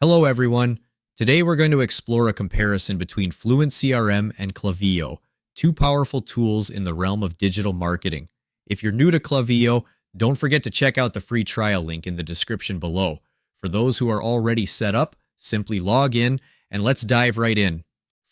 Hello, everyone. Today we're going to explore a comparison between FluentCRM and Klaviyo, two powerful tools in the realm of digital marketing. If you're new to Klaviyo, don't forget to check out the free trial link in the description below. For those who are already set up, simply log in and let's dive right in.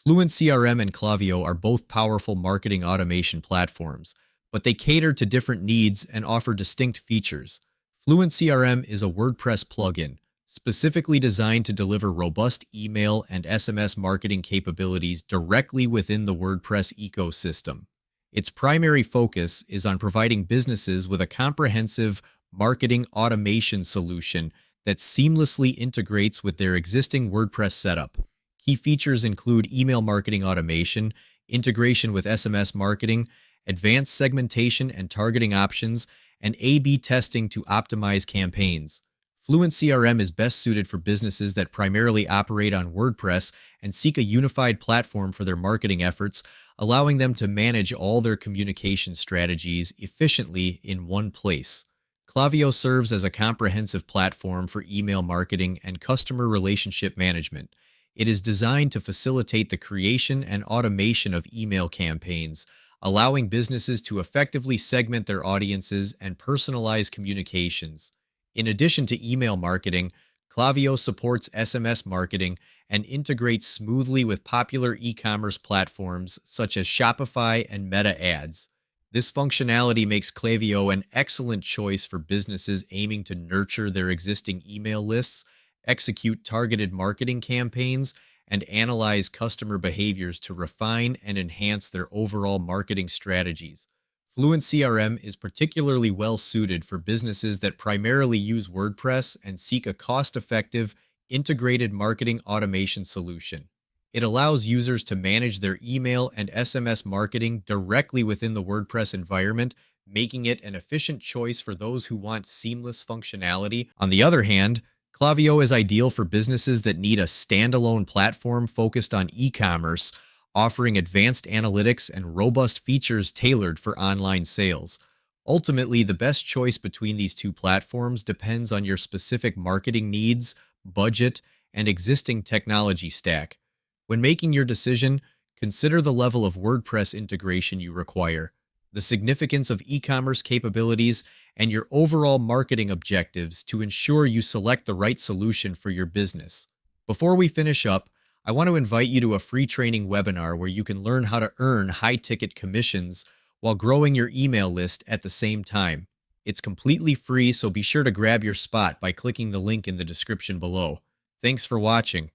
FluentCRM and Klaviyo are both powerful marketing automation platforms, but they cater to different needs and offer distinct features. FluentCRM is a WordPress plugin specifically designed to deliver robust email and SMS marketing capabilities directly within the WordPress ecosystem. Its primary focus is on providing businesses with a comprehensive marketing automation solution that seamlessly integrates with their existing WordPress setup. Key features include email marketing automation, integration with SMS marketing, advanced segmentation and targeting options, and A/B testing to optimize campaigns. Fluent CRM is best suited for businesses that primarily operate on WordPress and seek a unified platform for their marketing efforts, allowing them to manage all their communication strategies efficiently in one place. Klaviyo serves as a comprehensive platform for email marketing and customer relationship management. It is designed to facilitate the creation and automation of email campaigns, allowing businesses to effectively segment their audiences and personalize communications. In addition to email marketing, Klaviyo supports SMS marketing and integrates smoothly with popular e-commerce platforms such as Shopify and Meta Ads. This functionality makes Klaviyo an excellent choice for businesses aiming to nurture their existing email lists, execute targeted marketing campaigns, and analyze customer behaviors to refine and enhance their overall marketing strategies. Fluent CRM is particularly well suited for businesses that primarily use WordPress and seek a cost-effective, integrated marketing automation solution. It allows users to manage their email and SMS marketing directly within the WordPress environment, making it an efficient choice for those who want seamless functionality. On the other hand, Klaviyo is ideal for businesses that need a standalone platform focused on e-commerce, offering advanced analytics and robust features tailored for online sales. Ultimately, the best choice between these two platforms depends on your specific marketing needs, budget, and existing technology stack. When making your decision, consider the level of WordPress integration you require, the significance of e-commerce capabilities, and your overall marketing objectives to ensure you select the right solution for your business. Before we finish up, I want to invite you to a free training webinar where you can learn how to earn high-ticket commissions while growing your email list at the same time. It's completely free, so be sure to grab your spot by clicking the link in the description below. Thanks for watching.